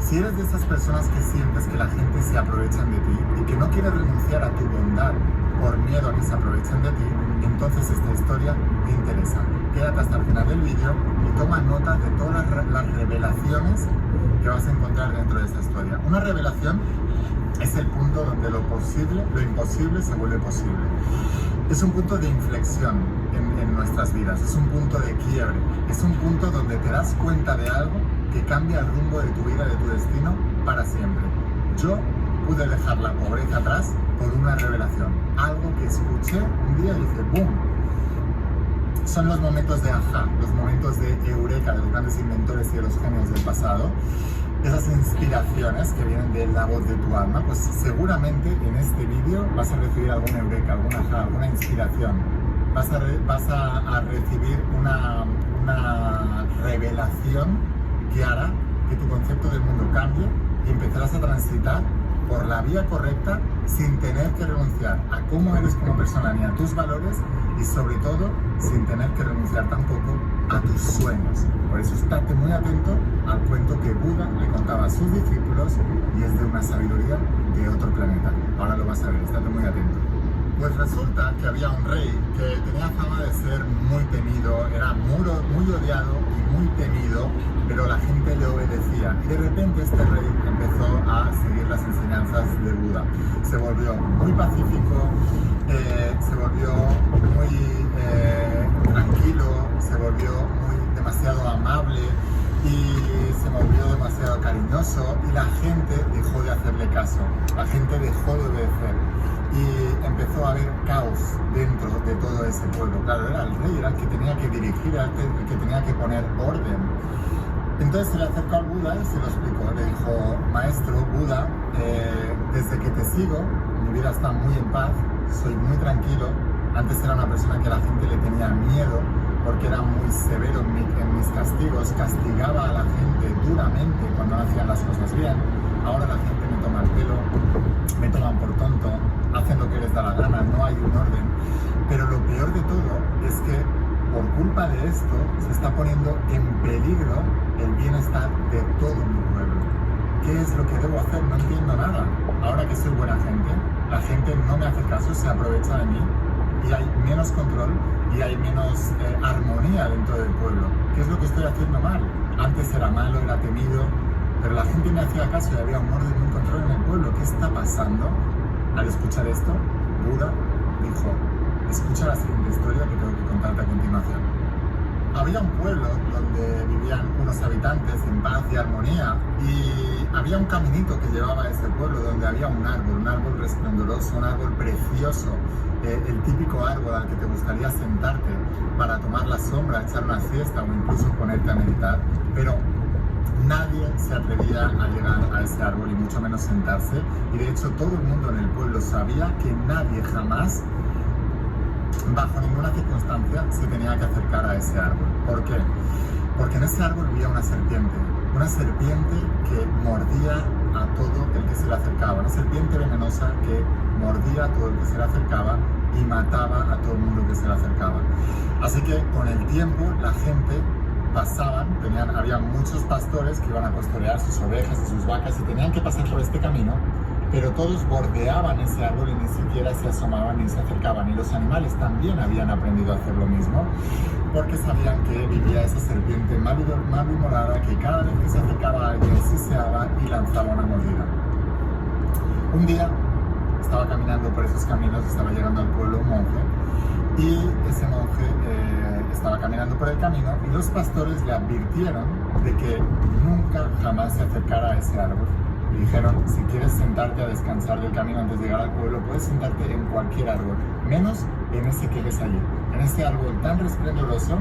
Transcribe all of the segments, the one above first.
Si eres de esas personas que sientes que la gente se aprovechan de ti y que no quieres renunciar a tu bondad por miedo a que se aprovechen de ti, entonces esta historia te interesa. Quédate hasta el final del vídeo y toma nota de todas las revelaciones que vas a encontrar dentro de esta historia. Una revelación es el punto donde lo imposible se vuelve posible. Es un punto de inflexión en nuestras vidas, es un punto de quiebre, es un punto donde te das cuenta de algo que cambia el rumbo de tu vida, de tu destino para siempre. Yo pude dejar la pobreza atrás por una revelación, algo que escuché un día y dije ¡boom! Son los momentos de ajá, los momentos de eureka de los grandes inventores y de los genios del pasado, esas inspiraciones que vienen de la voz de tu alma. Pues seguramente en este vídeo vas a recibir algún eureka, algún ajá, alguna inspiración. Vas a recibir una revelación que hará que tu concepto del mundo cambie y empezarás a transitar por la vía correcta sin tener que renunciar a cómo eres como persona ni a tus valores y sobre todo sin tener que renunciar tampoco a tus sueños. Por eso estate muy atento al cuento que Buda le contaba a sus discípulos y es de una sabiduría de otro planeta. Ahora lo vas a ver, estate muy atento. Pues resulta que había un rey que tenía fama de ser muy temido, era muy odiado y muy temido, pero la gente le obedecía. Y de repente este rey empezó a seguir las enseñanzas de Buda. Se volvió muy pacífico, se volvió muy tranquilo, se volvió demasiado amable y se volvió demasiado cariñoso y la gente dejó de hacerle caso, la gente dejó de obedecer. Y empezó a haber caos dentro de todo ese pueblo. Claro, era el rey, era el que tenía que dirigir, era el que tenía que poner orden. Entonces se le acercó al Buda y se lo explicó. Le dijo, maestro Buda, desde que te sigo, mi vida está muy en paz, soy muy tranquilo. Antes era una persona que la gente le tenía miedo porque era muy severo en mis castigos, castigaba a la gente duramente cuando no hacían las cosas bien. Ahora la gente me toma el pelo, me toman por tonto, hacen lo que les da la gana, no hay un orden. Pero lo peor de todo es que por culpa de esto se está poniendo en peligro el bienestar de todo mi pueblo. ¿Qué es lo que debo hacer? No entiendo nada. Ahora que soy buena gente, la gente no me hace caso, se aprovecha de mí y hay menos control y hay menos armonía dentro del pueblo. ¿Qué es lo que estoy haciendo mal? Antes era malo, era temido, pero la gente me hacía caso y había un orden y un control en el pueblo. ¿Qué está pasando? Al escuchar esto, Buda dijo, escucha la siguiente historia que tengo que contarte a continuación. Había un pueblo donde vivían unos habitantes en paz y armonía y había un caminito que llevaba a ese pueblo donde había un árbol resplendoroso, un árbol precioso, el típico árbol al que te gustaría sentarte para tomar la sombra, echar una siesta o incluso ponerte a meditar, pero nadie se atrevía a llegar a ese árbol y mucho menos sentarse, y de hecho todo el mundo en el pueblo sabía que nadie jamás, bajo ninguna circunstancia, se tenía que acercar a ese árbol. ¿Por qué? Porque en ese árbol vivía una serpiente que mordía a todo el que se le acercaba, una serpiente venenosa que mordía a todo el que se le acercaba y mataba a todo el mundo que se le acercaba. Así que con el tiempo la gente pasaban, había muchos pastores que iban a pastorear sus ovejas y sus vacas y tenían que pasar por este camino, pero todos bordeaban ese árbol y ni siquiera se asomaban ni se acercaban, y los animales también habían aprendido a hacer lo mismo porque sabían que vivía esa serpiente malhumorada que cada vez que se acercaba a alguien siseaba y lanzaba una mordida. Un día estaba caminando por esos caminos, estaba llegando al pueblo un monje y ese monje estaba caminando por el camino y los pastores le advirtieron de que nunca jamás se acercara a ese árbol. Le dijeron, si quieres sentarte a descansar del camino antes de llegar al pueblo, puedes sentarte en cualquier árbol, menos en ese que ves allí, en ese árbol tan resplendoroso,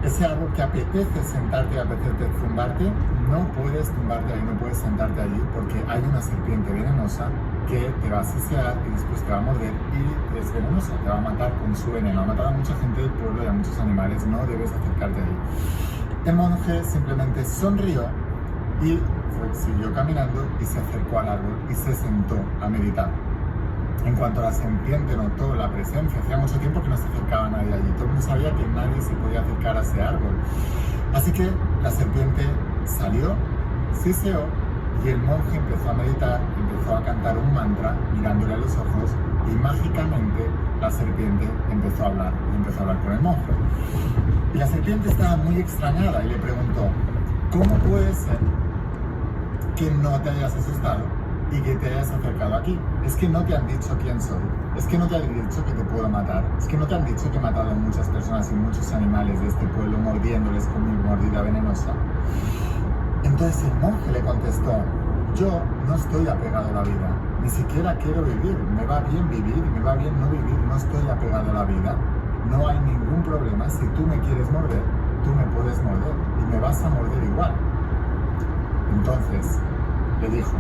ese árbol que apetece sentarte y apetece zumbarte, no puedes tumbarte ahí, no puedes sentarte allí porque hay una serpiente venenosa que te va a sisear y después te va a morder y es venenosa, te va a matar con su veneno, ha matado a mucha gente del pueblo y a muchos animales, no debes acercarte ahí. El monje simplemente sonrió y siguió caminando y se acercó al árbol y se sentó a meditar. En cuanto la serpiente notó la presencia, hacía mucho tiempo que no se acercaba nadie allí, todo el mundo sabía que nadie se podía acercar a ese árbol. Así que la serpiente salió, siseó Y el monje empezó a meditar, empezó a cantar un mantra mirándole a los ojos y mágicamente la serpiente empezó a hablar y empezó a hablar con el monje. Y la serpiente estaba muy extrañada y le preguntó, ¿cómo puede ser que no te hayas asustado y que te hayas acercado aquí? Es que no te han dicho quién soy, es que no te han dicho que te puedo matar, es que no te han dicho que he matado a muchas personas y muchos animales de este pueblo mordiéndoles con mi mordida venenosa. Entonces el monje le contestó, yo no estoy apegado a la vida, ni siquiera quiero vivir, me va bien vivir, me va bien no vivir, no estoy apegado a la vida, no hay ningún problema, si tú me quieres morder, tú me puedes morder y me vas a morder igual. Entonces le dijo,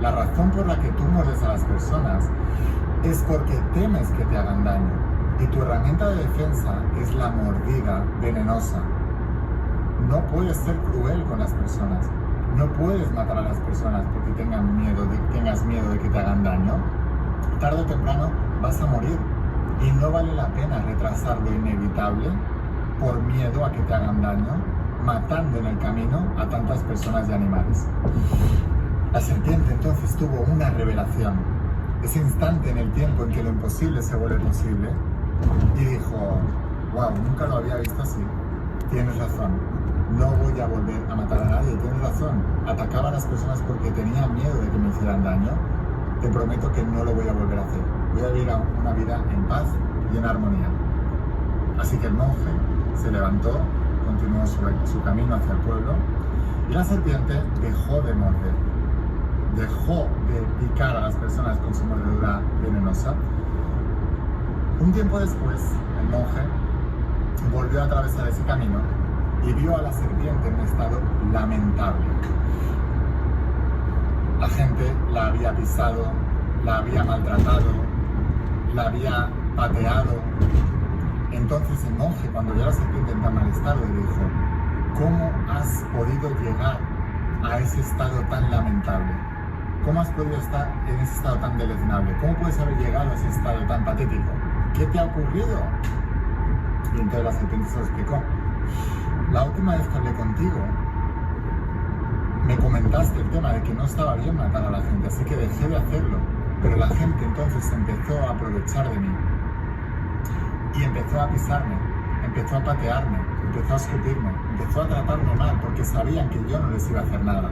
la razón por la que tú muerdes a las personas es porque temes que te hagan daño y tu herramienta de defensa es la mordida venenosa. No puedes ser cruel con las personas, no puedes matar a las personas porque tengas miedo de que te hagan daño. Tarde o temprano vas a morir y no vale la pena retrasar lo inevitable por miedo a que te hagan daño, matando en el camino a tantas personas y animales. La serpiente entonces tuvo una revelación, ese instante en el tiempo en que lo imposible se vuelve posible, y dijo, wow, nunca lo había visto así, tienes razón, no voy a volver a matar a nadie, tienes razón, atacaba a las personas porque tenía miedo de que me hicieran daño, te prometo que no lo voy a volver a hacer, voy a vivir una vida en paz y en armonía. Así que el monje se levantó, continuó su camino hacia el pueblo, y la serpiente dejó de morder, dejó de picar a las personas con su mordedura venenosa. Un tiempo después, el monje volvió a atravesar ese camino y vio a la serpiente en un estado lamentable. La gente la había pisado, la había maltratado, la había pateado. Entonces el monje, cuando vio a la serpiente en tan mal estado, le dijo, ¿cómo has podido llegar a ese estado tan lamentable? ¿Cómo has podido estar en ese estado tan deleznable? ¿Cómo puedes haber llegado a ese estado tan patético? ¿Qué te ha ocurrido? Y entonces la serpiente se lo explicó. La última vez que hablé contigo, me comentaste el tema de que no estaba bien matar a la gente, así que dejé de hacerlo. Pero la gente entonces empezó a aprovechar de mí. Y empezó a pisarme, empezó a patearme, empezó a escupirme, empezó a tratarme mal porque sabían que yo no les iba a hacer nada.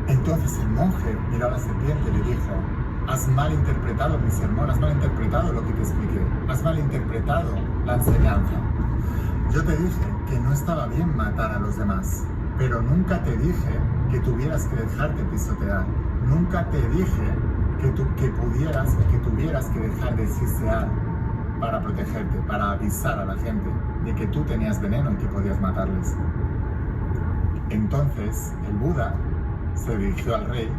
Entonces el monje miró a la serpiente y le dijo, has malinterpretado mi sermón, has malinterpretado lo que te expliqué, has malinterpretado la enseñanza. Yo te dije que no estaba bien matar a los demás, pero nunca te dije que tuvieras que dejarte pisotear, nunca te dije que tuvieras que dejar de sisear para protegerte, para avisar a la gente de que tú tenías veneno y que podías matarles. Entonces el Buda se dirigió al rey